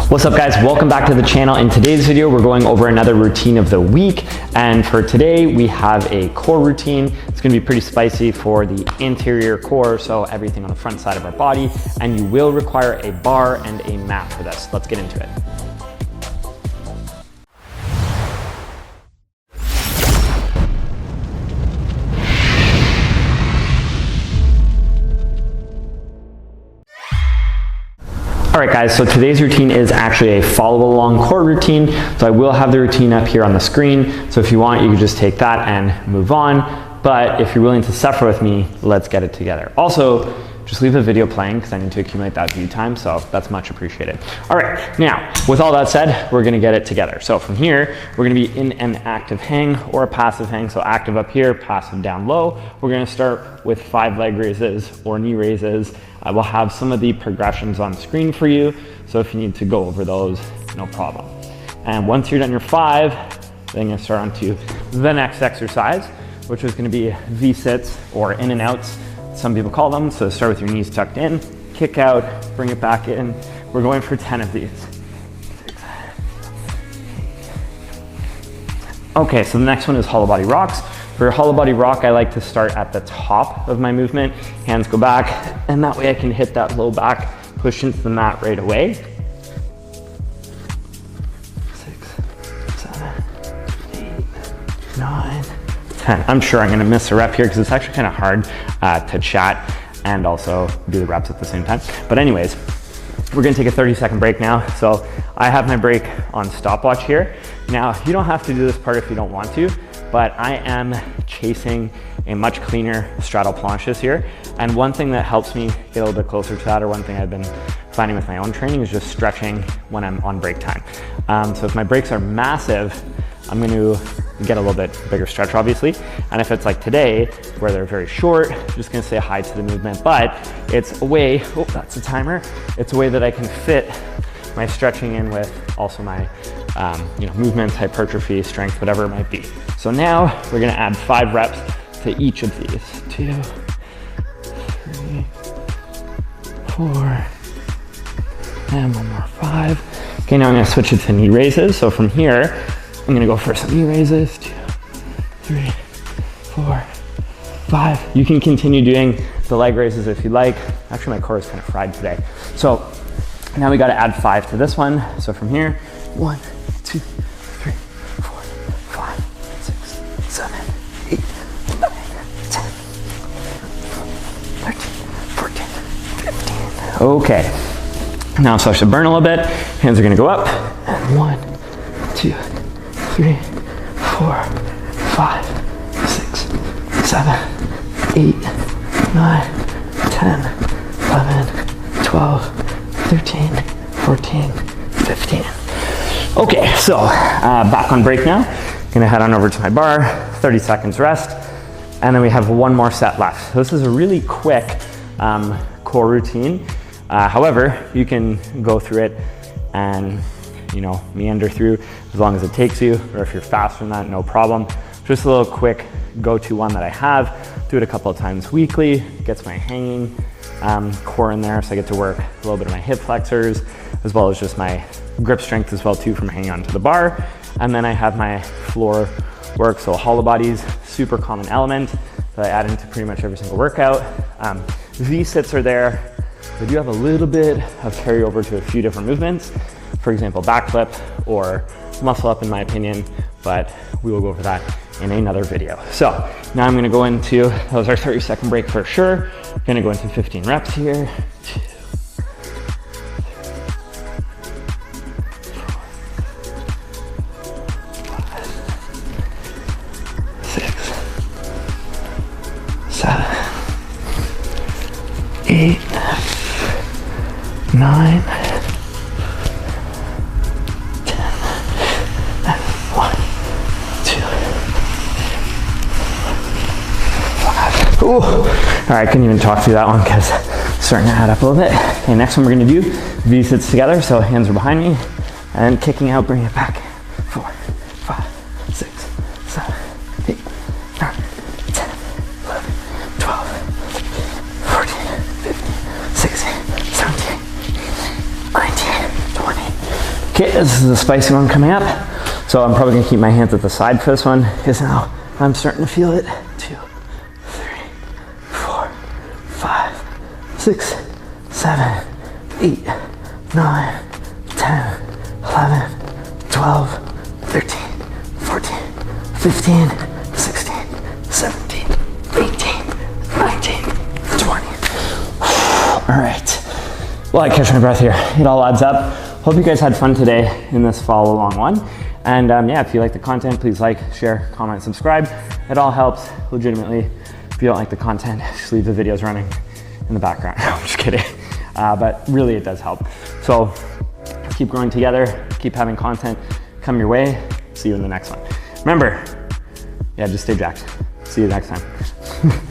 What's up guys, welcome back to the channel. In today's video, we're going over another routine of the week. And for today, we have a core routine. It's gonna be pretty spicy for the interior core, so everything on the front side of our body. And you will require a bar and a mat for this. Let's get into it. All right guys, so today's routine is actually a follow along core routine. So I will have the routine up here on the screen. So if you want, you can just take that and move on. But if you're willing to suffer with me, let's get it together. Also, just leave the video playing because I need to accumulate that view time, so that's much appreciated. All right, now, with all that said, we're gonna get it together. So from here, we're gonna be in an active hang or a passive hang. So active up here, passive down low. We're gonna start with 5 leg raises or knee raises. I will have some of the progressions on screen for you, so if you need to go over those, no problem. And once you're done your 5, then you're gonna start on to the next exercise, which is gonna be V-sits or in and outs, some people call them. So start with your knees tucked in, kick out, bring it back in. We're going for 10 of these. Okay, so the next one is hollow body rocks. For hollow body rock, I like to start at the top of my movement. Hands go back, and that way I can hit that low back, push into the mat right away. 6, 7, 8, 9, 10. I'm sure I'm gonna miss a rep here because it's actually kind of hard to chat and also do the reps at the same time. But anyways, we're gonna take a 30-second break now. So I have my break on stopwatch here. Now, you don't have to do this part if you don't want to, but I am chasing a much cleaner straddle planches here. And one thing that helps me get a little bit closer to that, or one thing I've been finding with my own training, is just stretching when I'm on break time. So if my breaks are massive, I'm going to get a little bit bigger stretch, obviously. And if it's like today, where they're very short, I'm just going to say hi to the movement. But it's a way, oh, that's a timer. It's a way that I can fit my stretching in with also my movement, hypertrophy, strength, whatever it might be. So now we're going to add 5 reps to each of these. 2, 3, 4, and one more 5. Okay, now I'm going to switch it to knee raises. So from here, I'm gonna go for some knee raises. 2, 3, 4, 5. You can continue doing the leg raises if you like. Actually, my core is kind of fried today. So now we gotta add 5 to this one. So from here, 1, 2, 3, 4, 5, 6, 7, 8, 9, 10, 13, 14, 15. Okay. Now so I should burn a little bit. Hands are gonna go up. And 1, 2, 3, 4, 5, 6, 7, 8, 9, 10, 11, 12, 13, 14, 15. Okay, so back on break now. Gonna head on over to my bar, 30 seconds rest, and then we have one more set left. So this is a really quick core routine. However, you can go through it and meander through as long as it takes you, or if you're faster than that, no problem. Just a little quick go-to one that I have. Do it a couple of times weekly, gets my hanging core in there, so I get to work a little bit of my hip flexors, as well as just my grip strength as well too from hanging onto the bar. And then I have my floor work, so hollow bodies, super common element that I add into pretty much every single workout. V-sits are there. They do have a little bit of carryover to a few different movements. For example, backflip or muscle up in my opinion, but we will go over that in another video. So now I'm gonna go into, that was our 30-second break for sure. Gonna go into 15 reps here. 2, 6, 7, 8, 9, 2, ooh. All right, I couldn't even talk through that one because it's starting to add up a little bit. Okay, next one we're gonna do V-sits together. So hands are behind me and kicking out, bring it back. 4, 5, 6, 7, 8, 9, 10, 11, 12, 14, 15, 16, 17, 19, 20, Okay, this is a spicy one coming up. So I'm probably gonna keep my hands at the side for this one because now I'm starting to feel it. 2, 3, 4, 5, 6, 7, 8, 9, 10, 11, 12, 13, 14, 15, 16, 17, 18, 19, 20. All right. Well, I catch my breath here. It all adds up. Hope you guys had fun today in this follow along one. And yeah, if you like the content, please like, share, comment, subscribe. It all helps legitimately. If you don't like the content, just leave the videos running in the background. No, I'm just kidding. But really it does help. So keep growing together, keep having content come your way. See you in the next one. Remember, yeah, just stay jacked. See you next time.